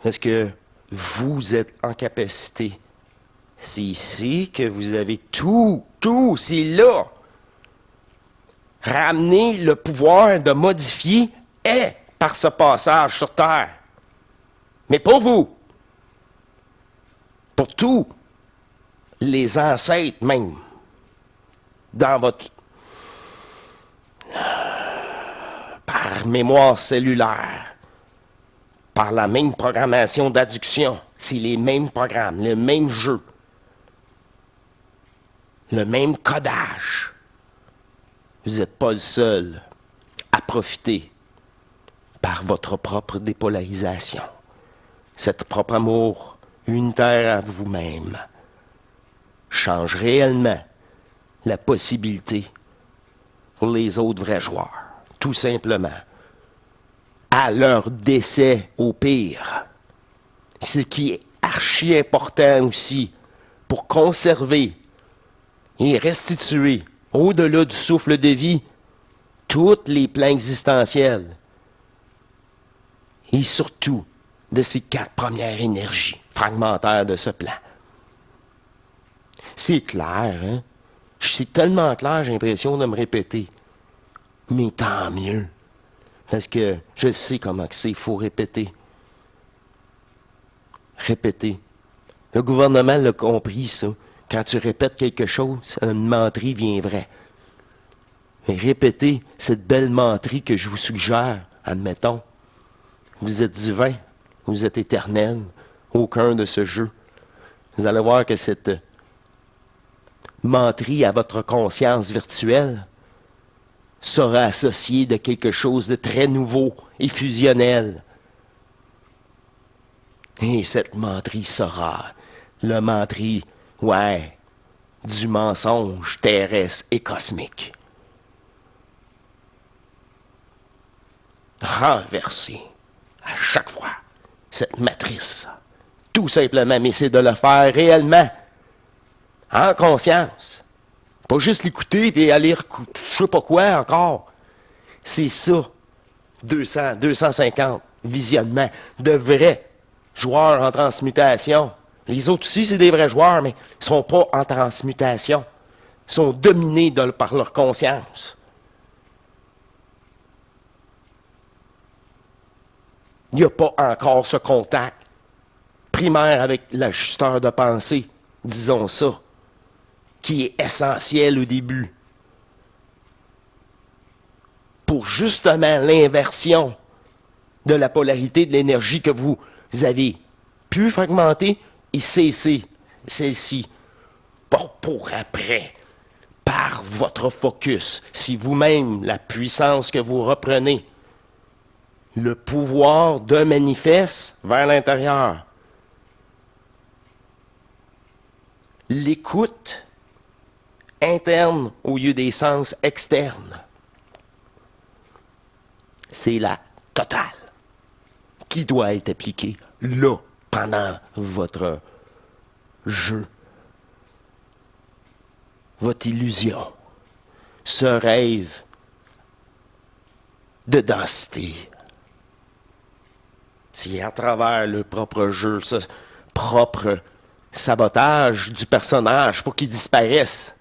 Est-ce que vous êtes en capacité? C'est ici que vous avez tout, c'est là. Ramener le pouvoir de modifier est par ce passage sur Terre. Mais pour vous, pour tous les ancêtres même, dans votre... par mémoire cellulaire, par la même programmation d'adduction, c'est les mêmes programmes, le même jeu, le même codage. Vous n'êtes pas le seul à profiter par votre propre dépolarisation, cet propre amour unitaire à vous-même change réellement la possibilité pour les autres vrais joueurs, tout simplement, à leur décès au pire. Ce qui est archi important aussi pour conserver et restituer au-delà du souffle de vie tous les plans existentiels et surtout de ces 4 premières énergies fragmentaires de ce plan. C'est clair, hein? C'est tellement clair, j'ai l'impression de me répéter. Mais tant mieux. Parce que je sais comment que c'est, il faut répéter. Répéter. Le gouvernement l'a compris, ça. Quand tu répètes quelque chose, une menterie vient vraie. Mais répétez cette belle menterie que je vous suggère, admettons. Vous êtes divin, vous êtes éternel, aucun de ce jeu. Vous allez voir que cette menterie à votre conscience virtuelle sera associée de quelque chose de très nouveau et fusionnel. Et cette menterie sera le menterie, du mensonge terrestre et cosmique. Renverser à chaque fois cette matrice. Tout simplement, mais c'est de le faire réellement, en conscience. Pas juste l'écouter et aller, je sais pas quoi encore. C'est ça, 200, 250 visionnements de vrais joueurs en transmutation. Les autres aussi, c'est des vrais joueurs, mais ils ne sont pas en transmutation. Ils sont dominés par leur conscience. Il n'y a pas encore ce contact primaire avec l'ajusteur de pensée, disons ça, qui est essentiel au début. Pour justement l'inversion de la polarité de l'énergie que vous avez pu fragmenter et cesser celle-ci. Pour après, par votre focus, si vous-même, la puissance que vous reprenez, le pouvoir de manifeste vers l'intérieur, l'écoute interne au lieu des sens externes, c'est la totale qui doit être appliquée là, pendant votre jeu, votre illusion, ce rêve de densité. C'est à travers le propre jeu, ce propre sabotage du personnage pour qu'il disparaisse.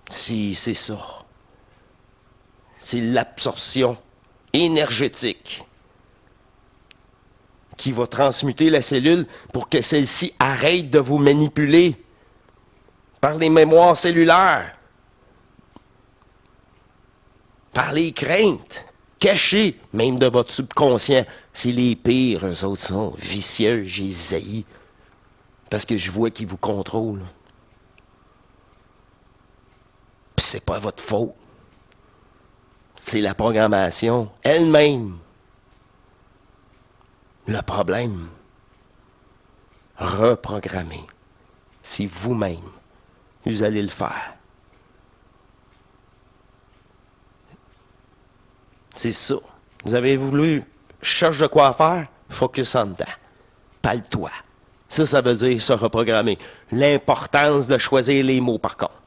C'est ça. C'est l'absorption énergétique qui va transmuter la cellule pour que celle-ci arrête de vous manipuler par les mémoires cellulaires, par les craintes cachées, même de votre subconscient. C'est les pires, eux autres sont vicieux, j'ai zaï, parce que je vois qu'ils vous contrôlent. Puis c'est pas votre faute. C'est la programmation elle-même. Le problème, reprogrammer, c'est vous-même. Vous allez le faire. C'est ça. Vous avez voulu, cherche de quoi faire, focus en dedans. Pas le toi. Ça veut dire se reprogrammer. L'importance de choisir les mots, par contre.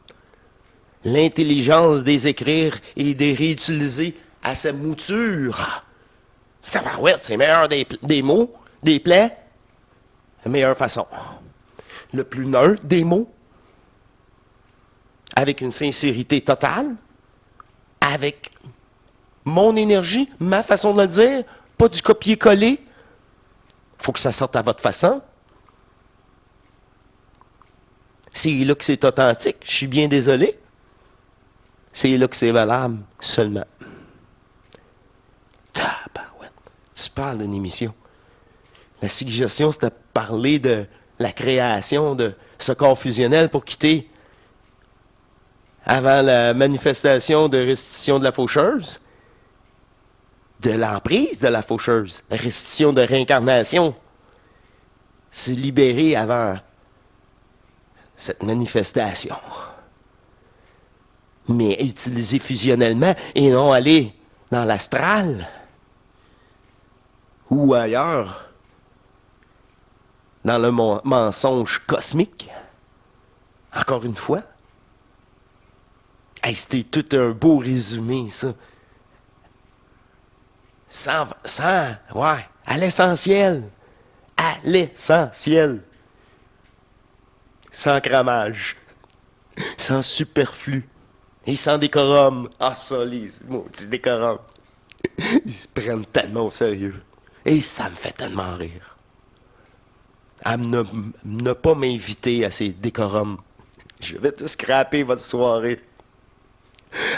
L'intelligence des écrire et de les réutiliser à sa mouture. Tabarouette, c'est meilleur des mots, des plaies. La meilleure façon. Le plus neutre des mots. Avec une sincérité totale. Avec mon énergie, ma façon de le dire. Pas du copier-coller. Faut que ça sorte à votre façon. C'est là que c'est authentique. Je suis bien désolé. C'est là que c'est valable seulement. Tabarouette. Tu parles d'une émission. La suggestion, c'était de parler de la création de ce corps fusionnel pour quitter avant la manifestation de restitution de la faucheuse, de l'emprise de la faucheuse, la restitution de réincarnation, se libérer avant cette manifestation. Mais utiliser fusionnellement et non aller dans l'astral ou ailleurs, dans le mensonge cosmique. Encore une fois. Hey, c'était tout un beau résumé, ça. Ouais, à l'essentiel. À l'essentiel. Sans cramage. Sans superflu. Et sans décorum. Ah, ça, les maudits décorums. Ils se prennent tellement au sérieux. Et ça me fait tellement rire. À ne pas m'inviter à ces décorums. Je vais tout scraper votre soirée.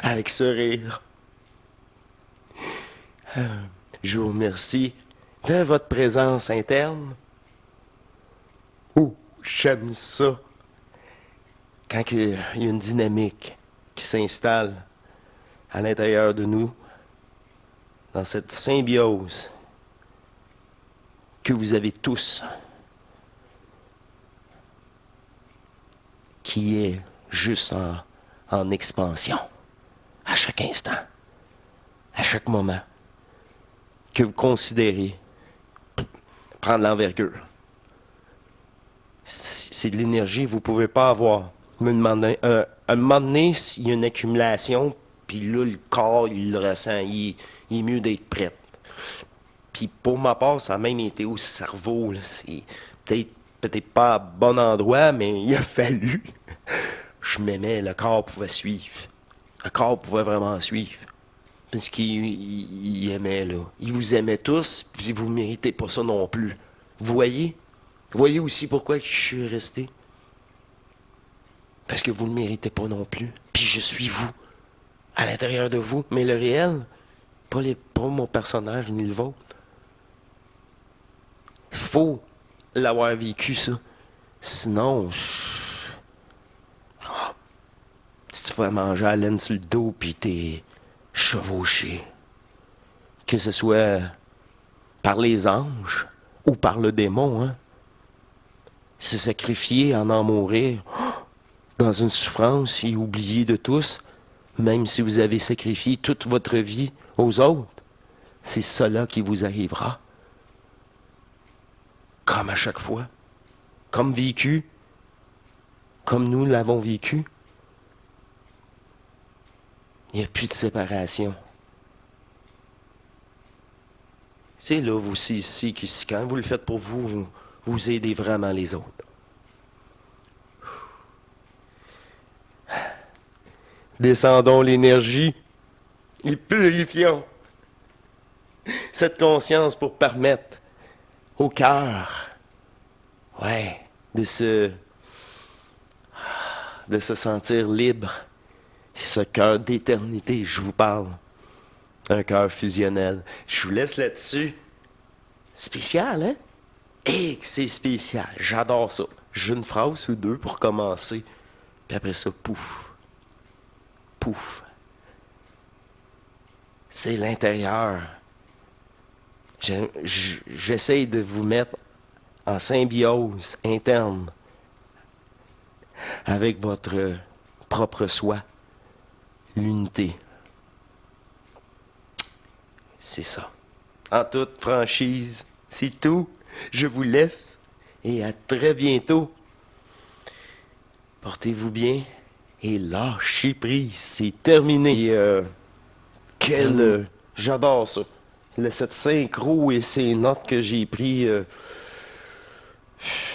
Avec ce rire. Je vous remercie de votre présence interne. Oh, j'aime ça. Quand il y a une dynamique qui s'installe à l'intérieur de nous, dans cette symbiose que vous avez tous, qui est juste en expansion, à chaque instant, à chaque moment, que vous considérez prendre l'envergure. C'est de l'énergie que vous ne pouvez pas avoir. Me demander, à un moment donné, s'il y a une accumulation, puis là, le corps, il le ressent, il est mieux d'être prêt. Puis pour ma part, ça a même été au cerveau. Là. C'est peut-être pas à bon endroit, mais il a fallu. Je m'aimais, le corps pouvait suivre. Le corps pouvait vraiment suivre. Parce qu'il aimait, là. Il vous aimait tous, puis vous ne méritez pas ça non plus. Vous voyez? Vous voyez aussi pourquoi je suis resté? Parce que vous ne le méritez pas non plus. Puis je suis vous, à l'intérieur de vous. Mais le réel, pas mon personnage ni le vôtre. Il faut l'avoir vécu, ça. Sinon, si tu fais manger à laine sur le dos, puis t'es chevauché, que ce soit par les anges ou par le démon, hein, se sacrifier, en mourir, dans une souffrance et oublier de tous, même si vous avez sacrifié toute votre vie aux autres, c'est cela qui vous arrivera. Comme à chaque fois. Comme vécu. Comme nous l'avons vécu. Il n'y a plus de séparation. C'est là, vous saisissez que quand vous le faites pour vous, vous aidez vraiment les autres. Descendons l'énergie et purifions cette conscience pour permettre au cœur, ouais, de se sentir libre. Ce cœur d'éternité, je vous parle. Un cœur fusionnel. Je vous laisse là-dessus. Spécial, hein? Et c'est spécial. J'adore ça. J'ai une phrase ou deux pour commencer. Puis après ça, pouf. Pouf. C'est l'intérieur. J'essaye de vous mettre en symbiose interne avec votre propre soi. L'unité. C'est ça. En toute franchise, c'est tout. Je vous laisse et à très bientôt. Portez-vous bien et lâchez prise. C'est terminé. Et, J'adore ça. Cette synchro et ces notes que j'ai pris,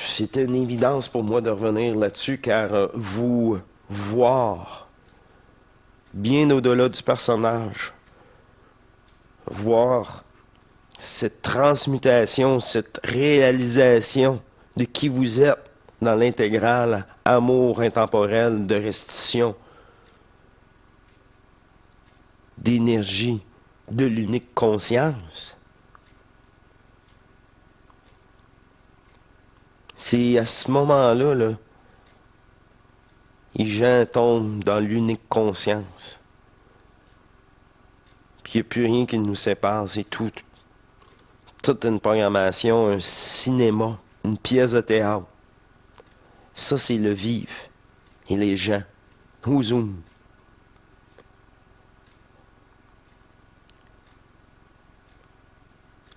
c'était une évidence pour moi de revenir là-dessus, car vous voir bien au-delà du personnage, voir cette transmutation, cette réalisation de qui vous êtes dans l'intégrale amour intemporel de restitution, d'énergie, de l'unique conscience. C'est à ce moment-là, là, les gens tombent dans l'unique conscience. Puis il n'y a plus rien qui nous sépare, c'est toute une programmation, un cinéma, une pièce de théâtre. Ça, c'est le vivre. Et les gens, au Zoom,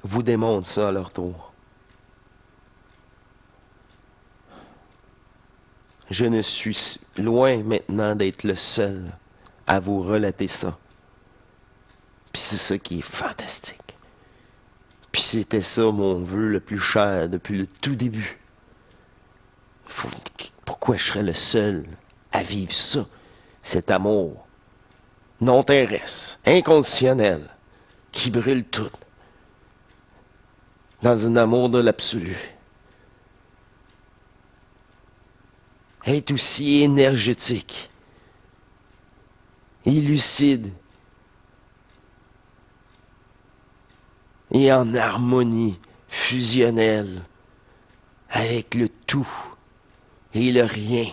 vous démontrent ça à leur tour. Je ne suis loin maintenant d'être le seul à vous relater ça. Puis c'est ça qui est fantastique. Puis c'était ça mon vœu le plus cher depuis le tout début. Pourquoi je serais le seul à vivre ça? Cet amour non terrestre, inconditionnel, qui brûle tout. Dans un amour de l'absolu. Être aussi énergétique et lucide et en harmonie fusionnelle avec le tout et le rien.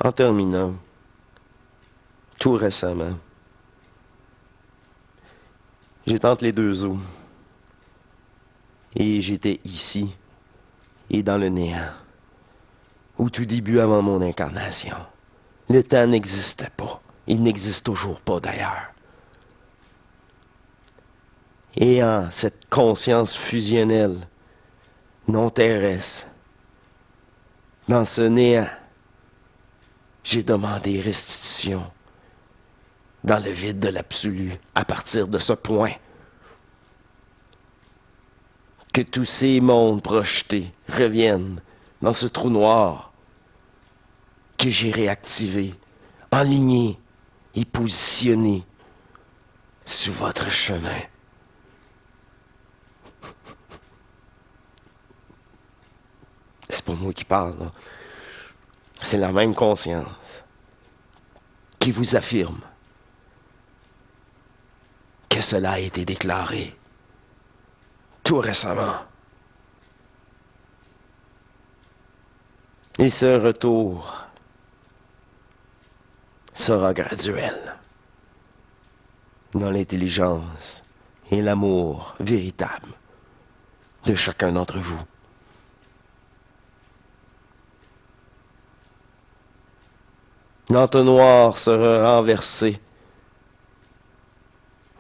En terminant, tout récemment, j'étais entre les deux eaux et j'étais ici et dans le néant, au tout début avant mon incarnation. Le temps n'existait pas. Il n'existe toujours pas d'ailleurs. Et en cette conscience fusionnelle, non terrestre, dans ce néant, j'ai demandé restitution dans le vide de l'absolu à partir de ce point. Que tous ces mondes projetés reviennent dans ce trou noir que j'ai réactivé, enligné et positionné sur votre chemin. C'est pas moi qui parle, là. C'est la même conscience qui vous affirme que cela a été déclaré tout récemment. Et ce retour sera graduel dans l'intelligence et l'amour véritable de chacun d'entre vous. L'entonnoir sera renversé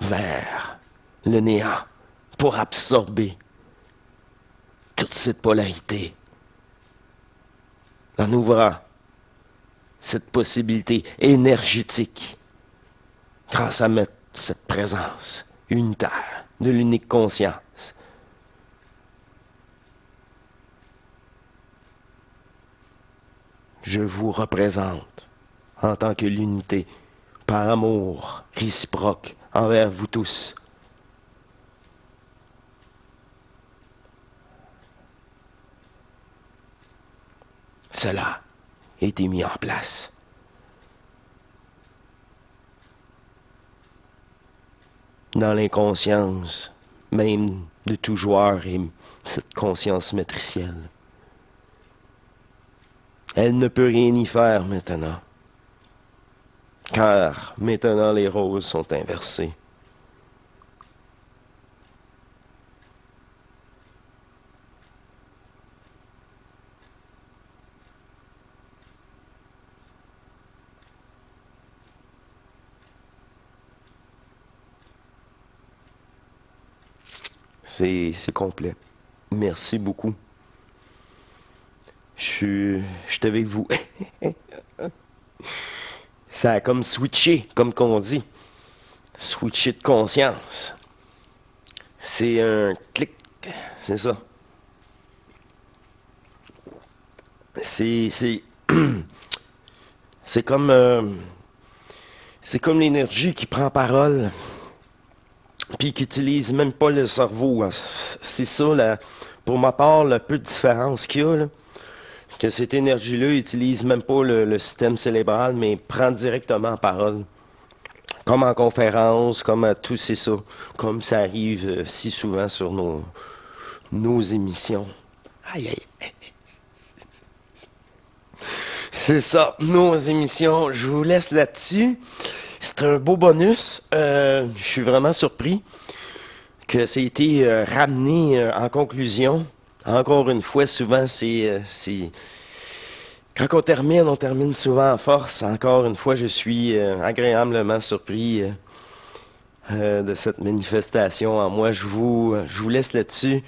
vers le néant pour absorber toute cette polarité en ouvrant cette possibilité énergétique grâce à cette présence unitaire de l'unique conscience. Je vous représente en tant que l'unité, par amour réciproque envers vous tous. Cela a été mis en place. Dans l'inconscience, même de tout joueur et cette conscience matricielle. Elle ne peut rien y faire maintenant. Car maintenant les rôles sont inversés. C'est complet. Merci beaucoup. Je suis avec vous. Ça a comme switché, comme qu'on dit. Switché de conscience. C'est un clic. C'est ça. C'est c'est comme c'est comme l'énergie qui prend parole puis qui utilise même pas le cerveau. C'est ça pour ma part le peu de différence qu'il y a là, que cette énergie-là utilise même pas le système cérébral mais prend directement parole. Comme en conférence, comme à tout, c'est ça. Comme ça arrive si souvent sur nos émissions. Aïe, aïe. C'est ça, nos émissions. Je vous laisse là-dessus. C'est un beau bonus. Je suis vraiment surpris que ça ait été ramené en conclusion. Encore une fois, souvent, quand on termine souvent en force. Encore une fois, je suis agréablement surpris de cette manifestation en moi. Je vous laisse là-dessus.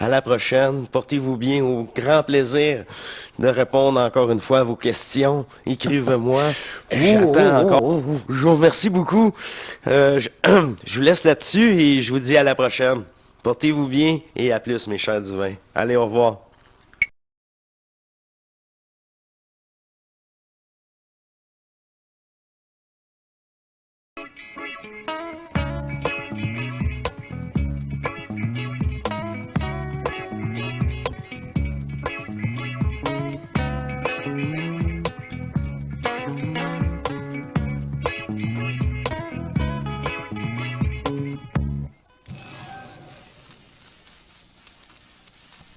À la prochaine. Portez-vous bien. Au grand plaisir de répondre encore une fois à vos questions. Écrivez-moi. J'attends encore. Je vous remercie beaucoup. Je vous laisse là-dessus et je vous dis à la prochaine. Portez-vous bien et à plus, mes chers divins. Allez, au revoir.